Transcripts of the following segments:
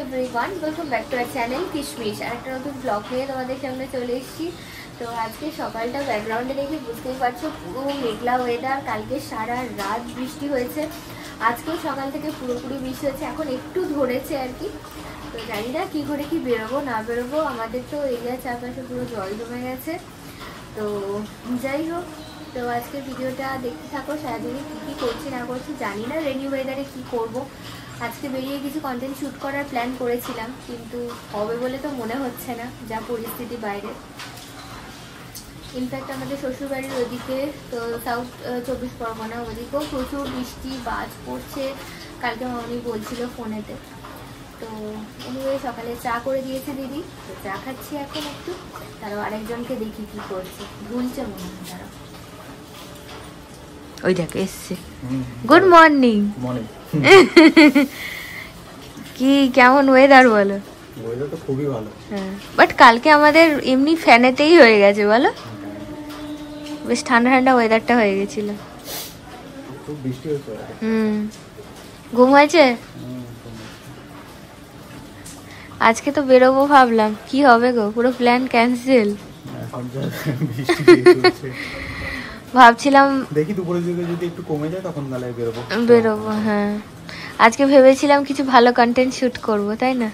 Everyone, welcome back to our channel কিশমিশ। আর একটা নতুন ব্লগ নিয়ে তোমাদের সামনে চলে এসেছি। তো আজকে সকালটা ব্যাকগ্রাউন্ডে দেখে বুঝতেই পারছো, পুরো মেঘলা ওয়েদার। কালকে সারা রাত বৃষ্টি হয়েছে, আজকেও সকাল থেকে পুরোপুরি বৃষ্টি হচ্ছে। এখন একটু ধরেছে আর কি। তো জানি না কী করে কি বেরোবো না বেরোবো। আমাদের তো এরিয়ার চারপাশে পুরো জল জমে গেছে। তো যাই হোক, তো আজকে ভিডিওটা দেখতে থাকো। সারাদিনে কী কী করছি না করছি জানি না, রেনি ওয়েদারে কী করবো। আজকে বেরিয়ে কিছু কন্টেন্ট শ্যুট করার প্ল্যান করেছিলাম, কিন্তু হবে বলে তো মনে হচ্ছে না, যা পরিস্থিতি বাইরে। ইনফ্যাক্ট আমাদের শ্বশুরবাড়ির ওদিকে, তো সাউথ 24 পরগনা, ওদিকেও প্রচুর বৃষ্টি, বাজ পড়ছে। কালকে মামনি বলছিল ফোনেতে। তো এনিওয়ে সকালে চা করে দিয়েছে দিদি, তো চা খাচ্ছি এখন একটু। তারও আরেকজনকে দেখি কি করছে, ভুলছে মনে হয় তারা। ওই দেখো এসছে। Good morning. কি কেমন ওয়েদার বলো? ওয়েদার তো খুবই ভালো। হ্যাঁ, বাট কালকে আমাদের এমনি ফ্যানেতেই হয়ে গেছে বলো, বেশ ঠান্ডা ঠান্ডা ওয়েদারটা হয়ে গেছিল। খুব বৃষ্টি হচ্ছে। ঘুম হয়েছে? আজকে তো বেরোবো ভাবলাম, কি হবে গো, পুরো প্ল্যান ক্যান্সেল। ভাবছিলাম দেখি দুপুরের দিকে যদি একটু কমে যায় তখন তাহলে বেরোবো। হ্যাঁ, আজকে ভেবেছিলাম কিছু ভালো কন্টেন্ট শুট করব, তাই না?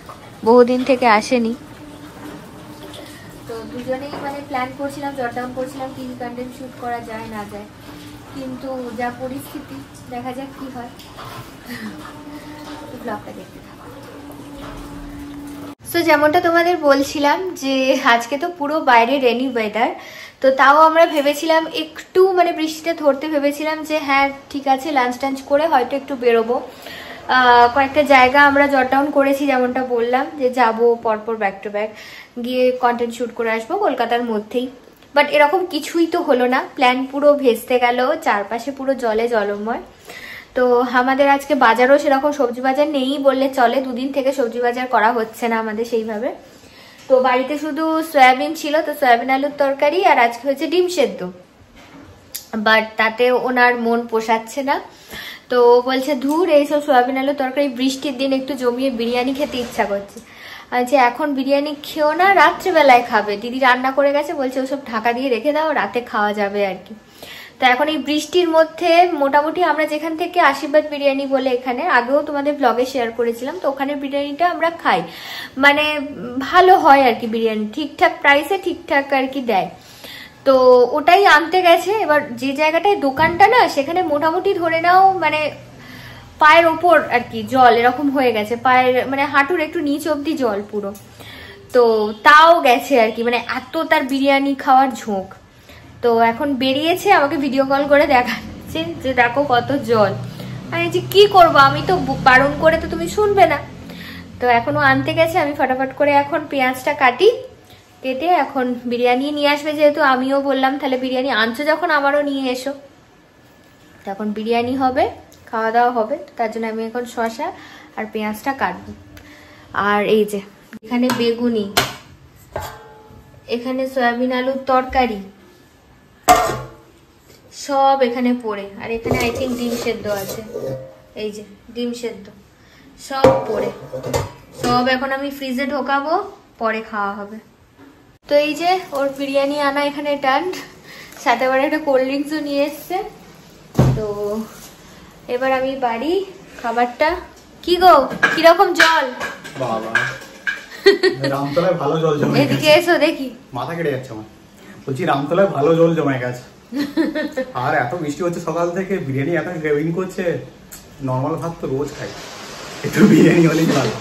বহুদিন থেকে আসেনি, তো দুজনেই মানে প্ল্যান করছিলাম, জট ডাউন করছিলাম কি কন্টেন্ট শুট করা যায় না যায়। কিন্তু যা পরিস্থিতি, দেখা যাক কি হয়। ব্লগটা দেখতে থাকো। তো যেমনটা তোমাদের বলছিলাম যে আজকে তো পুরো বাইরে রেনি ওয়েদার। তো তাও আমরা ভেবেছিলাম একটু মানে বৃষ্টিটা ধরতে ভেবেছিলাম যে হ্যাঁ ঠিক আছে, লাঞ্চ টাঞ্চ করে হয়তো একটু বেরোবো। কয়েকটা জায়গা আমরা জট ডাউন করেছি, যেমনটা বললাম যে যাব পরপর ব্যাক টু ব্যাক গিয়ে কন্টেন্ট শ্যুট করে আসবো কলকাতার মধ্যেই। বাট এরকম কিছুই তো হলো না, প্ল্যান পুরো ভেস্তে গেল, চারপাশে পুরো জলে জলময়। তো আমাদের আজকে বাজারও সেরকম সবজি বাজার নেই বললে চলে, দুদিন থেকে সবজি বাজার করা হচ্ছে না আমাদের সেইভাবে। তো বাড়িতে শুধু সয়াবিন ছিল, তো সয়াবিন আলুর তরকারি, আর আজকে হয়েছে ডিম সেদ্ধ। বাট তাতে ওনার মন পোষাচ্ছে না, তো বলছে ধুর এইসব সয়াবিন আলুর তরকারি, বৃষ্টির দিন একটু জমিয়ে বিরিয়ানি খেতে ইচ্ছা করছে। আচ্ছা এখন বিরিয়ানি খেও না, রাত্রেবেলায় খাবে, দিদি রান্না করে গেছে, বলছে ওসব ঢাকা দিয়ে রেখে দাও, রাতে খাওয়া যাবে আর কি। তো এখন এই বৃষ্টির মধ্যে মোটামুটি আমরা যেখান থেকে আশীর্বাদ বিরিয়ানি বলে, এখানে আগেও তোমাদের ব্লগে শেয়ার করেছিলাম, তো ওখানে বিরিয়ানিটা আমরা খাই, মানে ভালো হয় আর কি, বিরিয়ানি ঠিকঠাক প্রাইসে ঠিকঠাক আর কি দেয়। তো ওটাই আনতে গেছে। এবার যে জায়গাটায় দোকানটা না, সেখানে মোটামুটি ধরে নাও মানে পায়ের ওপর আর কি জল এরকম হয়ে গেছে, পায়ের মানে হাঁটুর একটু নিচ অব্দি জল পুরো। তো তাও গেছে আর কি, মানে এত তার বিরিয়ানি খাওয়ার ঝোঁক। তো এখন বেরিয়েছে, আমাকে ভিডিও কল করে দেখাচ্ছে যে দেখো কত জল। আমি যে কি করবো, আমি তো বারণ করে তো তুমি শুনবে না। তো এখনো আনতে গেছে, আমি ফটাফট করে এখন পেঁয়াজটা কাটি, কেটে এখন বিরিয়ানি নিয়ে আসবে। যেহেতু আমিও বললাম তাহলে বিরিয়ানি আনছো যখন আমারও নিয়ে এসো, তখন বিরিয়ানি হবে, খাওয়া দাওয়া হবে। তার জন্য আমি এখন শসা আর পেঁয়াজটা কাটবো। আর এই যে এখানে বেগুনি, এখানে সয়াবিন আলুর তরকারি, সব এখানে পড়ে। আর এখানে আই থিঙ্ক ডিম সেদ্ধ আছে, এই যে ডিম সেদ্ধ সব পড়ে। সব এখন আমি ফ্রিজে ঢোকাবো, পরে খাওয়া হবে। তো এই যে ওর বিরিয়ানি আনা এখানে ডান, সাথে আবার একটা কোল্ড ড্রিঙ্কসও নিয়ে এসছে। তো এবার আমি বাড়ি খাবারটা। কি গো কিরকম জল? বাবা রামতলায় ভালো জল জমে, এদিকে এসো দেখি। মাথা কেটে যাচ্ছে আমার, বলছি রামতলায় ভালো জল জমে গেছে। আর এত বৃষ্টি হচ্ছে সকাল থেকে, বিরিয়ানি এত ক্রেভিং করছে। নর্মাল ভাত তো রোজ খাই, একটু বিরিয়ানি হলেই ভালো।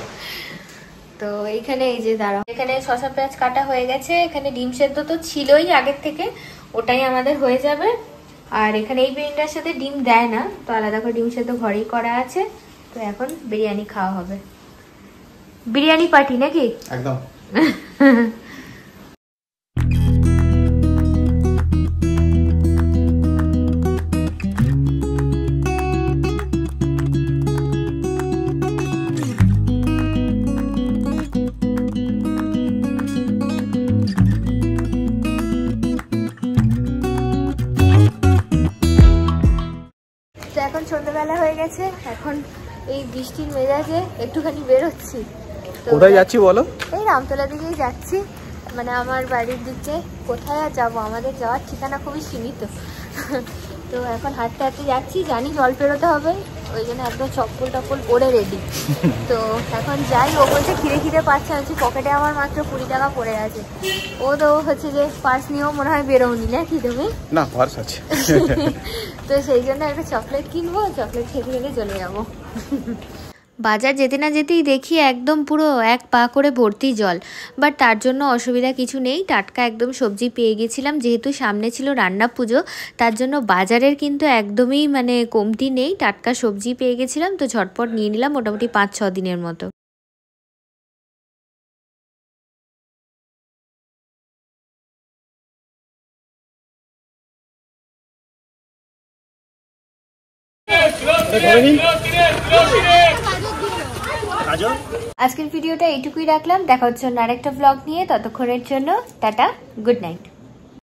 তো এইখানে এই যে দাঁড়াও, এখানে শসা পেঁয়াজ কাটা হয়ে গেছে, এখানে ডিম সেদ্ধ তো ছিলই আগের থেকে, ওটাই আমাদের হয়ে যাবে। আর এখানে এই বিরিয়ানিটার সাথে ডিম দেয় না, তো আলাদা করে ডিম সেদ্ধ ঘরেই করা আছে। তো এখন বিরিয়ানি খাওয়া হবে, বিরিয়ানি পার্টি নাকি একদম। এখন সন্ধ্যাবেলা হয়ে গেছে, এখন এই বৃষ্টির মেজাজে একটুখানি বেরোচ্ছি। কোথায় যাচ্ছি বলো? এই রামতলা দিকেই যাচ্ছি, মানে আমার বাড়ির দিকে। কোথায় আর যাবো, আমাদের যাওয়ার ঠিকানা খুবই সীমিত। তো এখন হাঁটতে হাঁটতে যাচ্ছি, জানি জল পেরোতে হবে, ওই জন্য একদম চপ্পল টপ্পল পরে রেডি। তো এখন যাই, ও বলছে খিদে খিদে পাচ্ছে, হচ্ছে পকেটে আমার মাত্র 20 টাকা পড়ে আছে। ও তো হচ্ছে যে পার্স নিয়েও মনে হয় বেরোনি নাকি তুমি? না, পার্স আছে। তো সেই জন্য একটা চকলেট কিনবো, চকলেট খেতে খেতে চলে যাবো। বাজার যেতে না যেতেই দেখি একদম পুরো 1 পা করে ভর্তি জল, বাট তার জন্য অসুবিধা কিছু নেই, টাটকা একদম সবজি পেয়ে গেছিলাম। যেহেতু সামনে ছিল রান্না পুজো, তার জন্য বাজারের কিন্তু একদমই মানে কমতি নেই, টাটকা সবজি পেয়ে গেছিলাম। তো ঝটপট নিয়ে নিলাম মোটামুটি 5-6 দিনের মতো। আজকের ভিডিওটা এইটুকুই রাখলাম, দেখা হচ্ছে অন্য আরেকটা ব্লগ নিয়ে। ততক্ষণের জন্য টাটা, গুড নাইট।